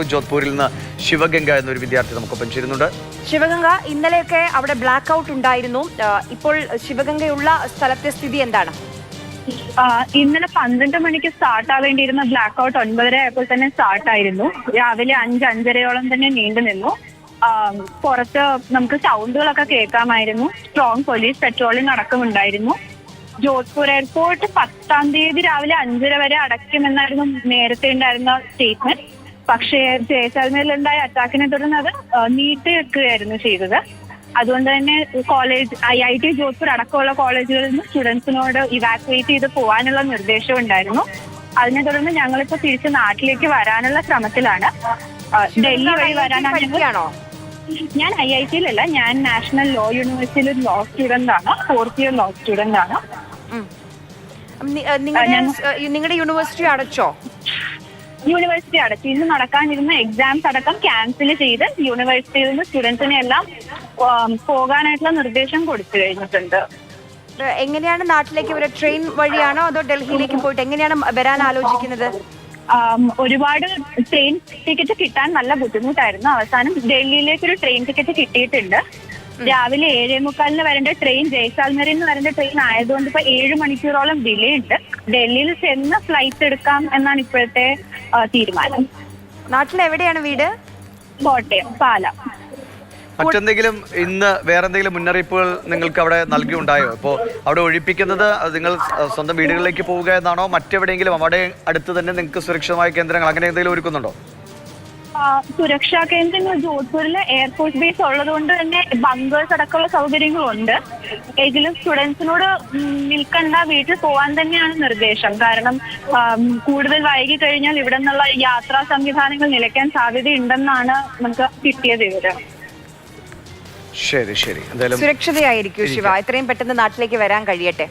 ജോധ്പൂരിൽ നിന്ന് ശിവഗംഗ എന്നൊരു വിദ്യാർത്ഥി നമുക്കൊപ്പം ചേരുന്നുണ്ട്. ശിവഗംഗ, ഇന്നലെയൊക്കെ അവിടെ ബ്ലാക്ക് ഔട്ട് ഉണ്ടായിരുന്നു. ഇപ്പോൾ ശിവഗംഗയുള്ള സ്ഥലത്തെ സ്ഥിതി എന്താണ്? ഇന്നലെ 12 മണിക്ക് സ്റ്റാർട്ട് ആവേണ്ടിയിരുന്ന ബ്ലാക്ക് ഔട്ട് 9:30 ആയപ്പോൾ തന്നെ സ്റ്റാർട്ട് ആയിരുന്നു. രാവിലെ 5-5:30യോളം തന്നെ നീണ്ടു നിന്നു. പുറത്ത് നമുക്ക് സൗണ്ടുകളൊക്കെ കേൾക്കാമായിരുന്നു. സ്ട്രോങ് പോലീസ് പെട്രോളിംഗ് അടക്കമുണ്ടായിരുന്നു. ജോധ്പൂർ എയർപോർട്ട് 10-ാം തീയതി രാവിലെ 5:30 വരെ അടയ്ക്കുമെന്നായിരുന്നു നേരത്തെ ഉണ്ടായിരുന്ന സ്റ്റേറ്റ്മെന്റ്. പക്ഷേ ജയ്സാൽമീറിലുണ്ടായ അറ്റാക്കിനെ തുടർന്ന് അത് നീട്ടി വെക്കുകയായിരുന്നു ചെയ്തത്. അതുകൊണ്ട് തന്നെ കോളേജ് IIT ജോധ്പൂർ അടക്കമുള്ള കോളേജുകളിൽ നിന്ന് സ്റ്റുഡൻസിനോട് ഇവാക്യുവേറ്റ് ചെയ്ത് പോകാനുള്ള നിർദ്ദേശം ഉണ്ടായിരുന്നു. അതിനെ തുടർന്ന് ഞങ്ങളിപ്പോൾ തിരിച്ച് നാട്ടിലേക്ക് വരാനുള്ള ശ്രമത്തിലാണ്. ഡൽഹി വഴി വരാനാണ്. ഞാൻ IIT-യിലല്ല, ഞാൻ നാഷണൽ ലോ യൂണിവേഴ്സിറ്റിയിൽ ലോ സ്റ്റുഡന്റ് ആണ്. 4th ഇയർ ലോ സ്റ്റുഡന്റ് ആണ്. നിങ്ങളുടെ യൂണിവേഴ്സിറ്റി അടച്ചോ? യൂണിവേഴ്സിറ്റി അടച്ചു. ഇന്ന് നടക്കാനിരുന്ന എക്സാംസ് അടക്കം ക്യാൻസൽ ചെയ്ത് യൂണിവേഴ്സിറ്റിയിൽ നിന്ന് സ്റ്റുഡൻസിനെ എല്ലാം പോകാനായിട്ടുള്ള നിർദ്ദേശം കൊടുത്തു കഴിഞ്ഞിട്ടുണ്ട്. എങ്ങനെയാണ് നാട്ടിലേക്ക് വരെ? ട്രെയിൻ വഴിയാണോ അതോ ഡൽഹിയിലേക്ക് പോയിട്ട് എങ്ങനെയാണ് വരാൻ ആലോചിക്കുന്നത്? ഒരുപാട് ട്രെയിൻ ടിക്കറ്റ് കിട്ടാൻ നല്ല ബുദ്ധിമുട്ടായിരുന്നു. അവസാനം ഡൽഹിയിലേക്ക് ഒരു ട്രെയിൻ ടിക്കറ്റ് കിട്ടിയിട്ടുണ്ട്. രാവിലെ 7:45 വരേണ്ട ട്രെയിൻ ജയ്സാൽമീറിൽ നിന്ന് വരേണ്ട ട്രെയിൻ ആയതുകൊണ്ട് ഇപ്പൊ 7 മണിക്കൂറോളം ഡിലേ ഉണ്ട്. ഡൽഹിയിൽ ചെന്ന് ഫ്ലൈറ്റ് എടുക്കാം എന്നാണ് ഇപ്പോഴത്തെ തീരുമാനം. നാട്ടിൽ എവിടെയാണ് വീട്? കോട്ടയം, പാല. മറ്റെന്തെങ്കിലും ഇന്ന് വേറെന്തെങ്കിലും മുന്നറിയിപ്പുകൾ നിങ്ങൾക്ക് അവിടെ നൽകിയുണ്ടായോ? ഇപ്പോൾ അവിടെ ഒഴിപ്പിക്കുന്നത് നിങ്ങൾ സ്വന്തം വീടുകളിലേക്ക് പോവുക എന്നാണോ, മറ്റെവിടെയെങ്കിലും അവിടെ അടുത്ത് തന്നെ നിങ്ങൾക്ക് സുരക്ഷിതമായ കേന്ദ്രങ്ങൾ അങ്ങനെ എന്തെങ്കിലും ഒരുക്കുന്നുണ്ടോ? സുരക്ഷാ കേന്ദ്രങ്ങൾ ജോധ്പൂരിലെ എയർഫോഴ്സ് ബേസ് ഉള്ളതുകൊണ്ട് തന്നെ ബങ്കേഴ്സ് അടക്കമുള്ള സൗകര്യങ്ങളുണ്ട്. എങ്കിലും സ്റ്റുഡൻസിനോട് നിൽക്കണ്ട, വീട്ടിൽ പോകാൻ തന്നെയാണ് നിർദ്ദേശം. കാരണം കൂടുതൽ വൈകി കഴിഞ്ഞാൽ ഇവിടെ നിന്നുള്ള യാത്രാ സംവിധാനങ്ങൾ നിലയ്ക്കാൻ സാധ്യതയുണ്ടെന്നാണ് നമുക്ക് കിട്ടിയ വിവരം. ശരി, എന്തായാലും സുരക്ഷിതയായിരിക്കും ശിവ. എത്രയും പെട്ടെന്ന് നാട്ടിലേക്ക് വരാൻ കഴിയട്ടെ.